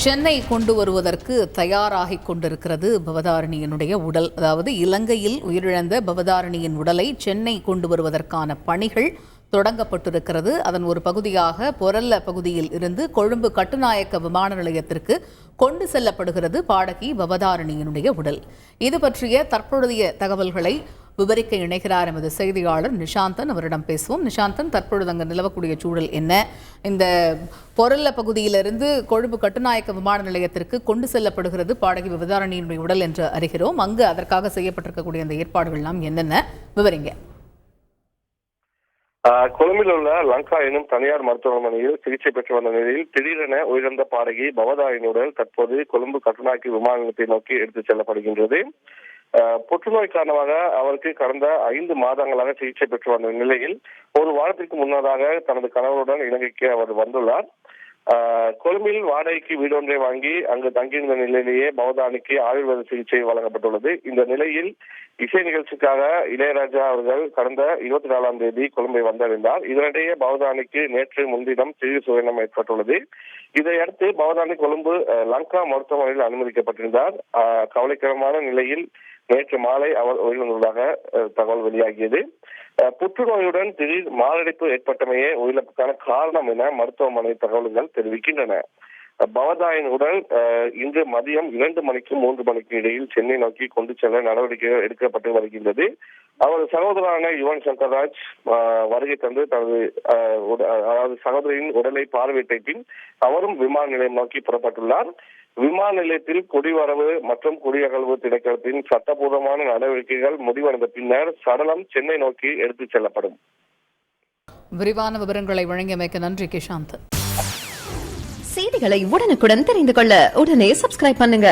சென்னை கொண்டு வருவதற்கு தயாராகிக் கொண்டிருக்கிறது பவதாரணியினுடைய உடல். அதாவது இலங்கையில் உயிரிழந்த பவதாரணியின் உடலை சென்னை கொண்டு வருவதற்கான பணிகள் தொடங்கப்பட்டிருக்கிறது. அதன் ஒரு பகுதியாக பொரல்ல பகுதியில் இருந்து கொழும்பு கட்டுநாயக்க விமான நிலையத்திற்கு கொண்டு செல்லப்படுகிறது பாடகி பவதாரணியினுடைய உடல். இது பற்றிய தற்பொழுதைய தகவல்களை விவரிக்க இணைகிறார் எமது செய்தியாளர் நிஷாந்தன். அவரிடம் பேசுவோம். நிஷாந்தன், தற்பொழுது அங்கு நிலவக்கூடிய சூழல் என்ன? இந்த பொரல்ல பகுதியிலிருந்து கொழும்பு கட்டுநாயக்க விமான நிலையத்திற்கு கொண்டு செல்லப்படுகிறது பாடகி பவதாரணியினுடைய உடல் என்று அறிகிறோம். அங்கு அதற்காக செய்யப்பட்டிருக்கக்கூடிய அந்த ஏற்பாடுகள் எல்லாம் என்னென்ன விவரிங்க. கொழும்பில் உள்ள லங்கா எனும் தனியார் மருத்துவமனையில் சிகிச்சை பெற்று வந்த நிலையில் திடீரென உயிரிழந்த பாடகி பவதாரணியின் உடல் தற்போது கொழும்பு கட்டுநாயக்க விமான நிலையத்தை நோக்கி எடுத்துச் செல்லப்படுகின்றது. புற்றுநோய் காரணமாக அவருக்கு கடந்த 5 மாதங்களாக சிகிச்சை பெற்று வந்த நிலையில் ஒரு வாரத்திற்கு முன்னதாக தனது கணவருடன் இலங்கைக்கு அவர் வந்துள்ளார். கொழும்பில் வாடகைக்கு வீடொன்றை வாங்கி அங்கு தங்கியிருந்த நிலையிலேயே பவதாரணிக்கு ஆயுர்வேத சிகிச்சை வழங்கப்பட்டுள்ளது. இந்த நிலையில் இசை நிகழ்ச்சிக்காக இளையராஜா அவர்கள் கடந்த 24ஆம் தேதி கொழும்பை வந்தடைந்தார். இதனிடையே பவதாரணிக்கு நேற்று முன்தினம் திடீர் சுயநலம் ஏற்பட்டுள்ளது. இதையடுத்து பவதாரணி கொழும்பு லங்கா மருத்துவமனையில் அனுமதிக்கப்பட்டிருந்தார். கவலைக்கிடமான நிலையில் நேற்று மாலை அவர் உயிரிழந்ததாக தகவல் வெளியாகியது. புற்றுநோயுடன் திடீர் மாரடைப்பு ஏற்பட்டமையே உயிரிழப்புக்கான காரணம் என மருத்துவமனை தகவல்கள் தெரிவிக்கின்றன. பவதாரணியின் உடல் இன்று மதியம் 2 மணிக்கும் 3 மணிக்கும் இடையில் சென்னை நோக்கி கொண்டு செல்ல நடவடிக்கைகள் எடுக்கப்பட்டு வருகின்றது. அவரது சகோதரரான யுவன் சங்கர் ராஜ் வருகை தந்து தனது சகோதரியின் உடலை பார்வையிட்ட பின் அவரும் விமான நிலையம் நோக்கி புறப்பட்டுள்ளார். விமான நிலையத்தில் குடிவரவு மற்றும் குடியகழ்வு திணைக்களத்தின் சட்டபூர்வமான நடவடிக்கைகள் முடிவடைந்த பின்னர் சடலம் சென்னை நோக்கி எடுத்துச் செல்லப்படும். விரிவான விவரங்களை வழங்கியமைக்கு நன்றி கிஷாந்த். செய்திகளை உடனுக்குடன் தெரிந்து கொள்ள உடனே சப்ஸ்கிரைப் பண்ணுங்க.